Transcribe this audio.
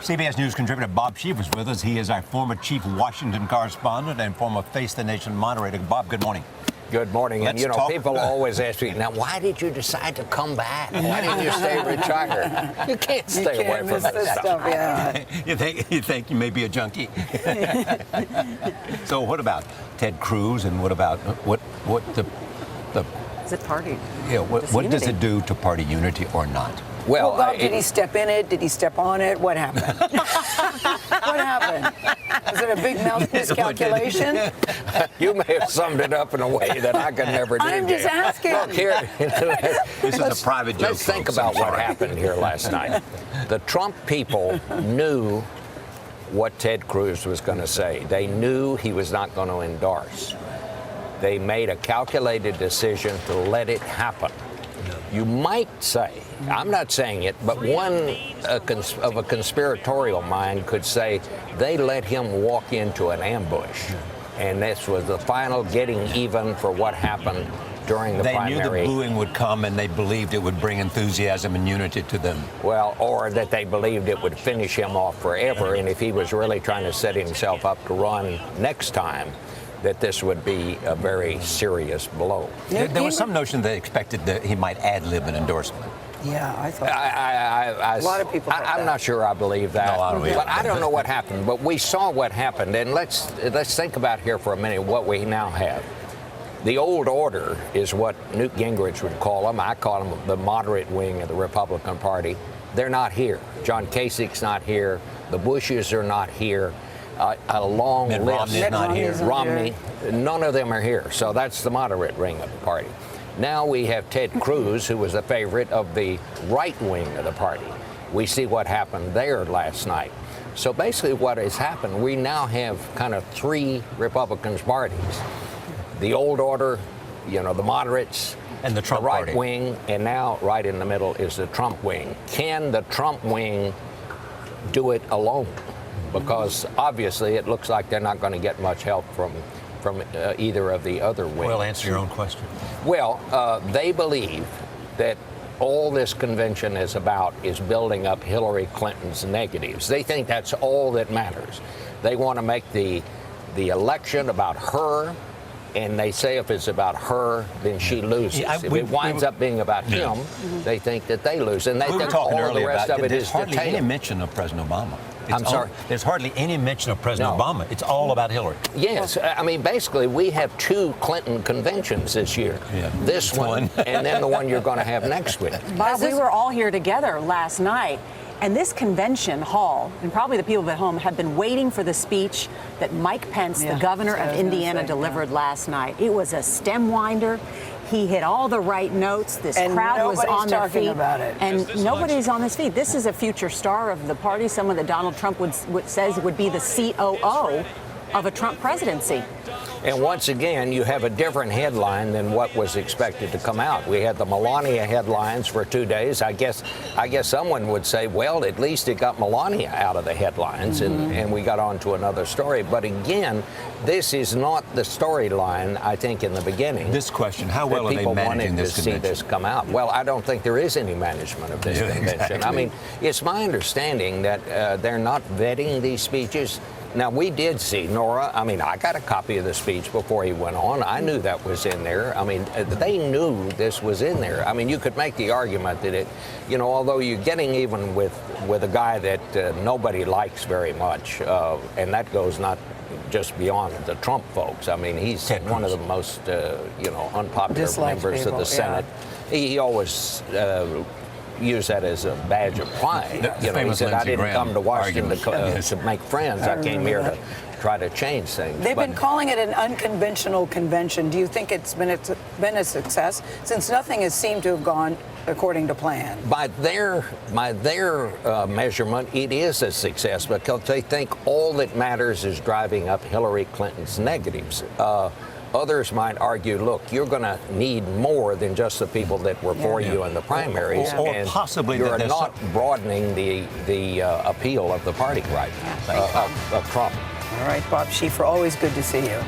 CBS News contributor Bob Schieffer is with us. He is our former chief Washington correspondent and former Face the Nation moderator. Bob, good morning. Good morning. Let's and, talk. People always ask me, now, why did you decide to come back? Why didn't you stay retired? You can't stay away from this stuff. Yeah. You think you may be a junkie? So what about Ted Cruz, and what about what the Is it party? yeah, what does it do to party unity or not? Well, Bob, did he step in it? Did he step on it? What happened? What happened? Was it a big miscalculation? You may have summed it up in a way that I could never do. I'm just asking. Look, here, This is a private joke. let's think folks. about I'm what sorry. happened here last night. The Trump people knew what Ted Cruz was going to say. They knew he was not going to endorse. They made a calculated decision to let it happen. You might say, I'm not saying it, but one of a conspiratorial mind could say they let him walk into an ambush. And this was the final getting even for what happened during the primary. They knew the booing would come, and they believed it would bring enthusiasm and unity to them. Well, or that they believed it would finish him off forever. And if he was really trying to set himself up to run next time, that this would be a very serious blow. There was some notion they expected that he might ad-lib an endorsement. Yeah, I thought. A lot of people thought I'm that. not sure I believe that. No, I don't either. But I don't know what happened. But we saw what happened, and let's think about here for a minute what we now have. The old order is what Newt Gingrich would call them. I call them the moderate wing of the Republican Party. They're not here. John Kasich's not here. The Bushes are not here. A long Mitt list. Romney's not here. Romney, none of them are here. So that's the moderate wing of the party. Now we have Ted Cruz, who was a favorite of the right wing of the party. We see what happened there last night. So basically what has happened, we now have kind of three Republican parties. The old order, the moderates, And the Trump right party. wing, and now right in the middle is the Trump wing. Can the Trump wing do it alone? Because obviously it looks like they're not going to get much help from either of the other wings. Well, answer your own question. Well, they believe that all this convention is about is building up Hillary Clinton's negatives. They think that's all that matters. They want to make the election about her, and they say if it's about her, then she loses. If it winds up being about him, they think that they lose. And they We were think talking all the earlier rest about of it there's is hardly any detailed. mention of President Obama. I'm sorry? There's hardly any mention of President No. Obama. It's all about Hillary. Yes, I mean, basically, we have two Clinton conventions this year. Yeah. This one, and then the one you're going to have next week. Bob, we were all here together last night, and this convention hall, and probably the people at home, have been waiting for the speech that Mike Pence, the governor of Indiana, delivered last night. It was a stem winder. He hit all the right notes. This And crowd was nobody's on their talking feet. about it. And nobody's on his feet. This is a future star of the party, someone that Donald Trump says would be the COO of a Trump presidency. And once again, you have a different headline than what was expected to come out. We had the Melania headlines for 2 days. I guess someone would say, well, at least it got Melania out of the headlines, and we got on to another story. But again, this is not the storyline, I think, in the beginning. This question, how well are they people managing wanted this to see convention? this come out. Well, I don't think there is any management of this Yeah, convention. exactly. I mean, it's my understanding that they're not vetting these speeches. Now, we did see Nora. I mean, I got a copy of the speech before he went on. I knew that was in there. I mean, they knew this was in there. I mean, you could make the argument that it, although you're getting even with a guy that nobody likes very much, and that goes not just beyond the Trump folks. I mean, he's one of the most, unpopular Disliked members of people, the Senate. He always use that as a badge of pride. The He famous said, I Lindsey didn't Graham come to Washington argument. to make friends. I came here to try to change things. They've But been calling it an unconventional convention. Do you think it's been a success, since nothing has seemed to have gone according to plan? by their measurement, it is a success because they think all that matters is driving up Hillary Clinton's negatives. Others might argue, look, you're going to need more than just the people that were for you in the primaries, Or and possibly you're that there's not broadening the appeal of the party right now, of Trump. All right, Bob Schieffer, always good to see you.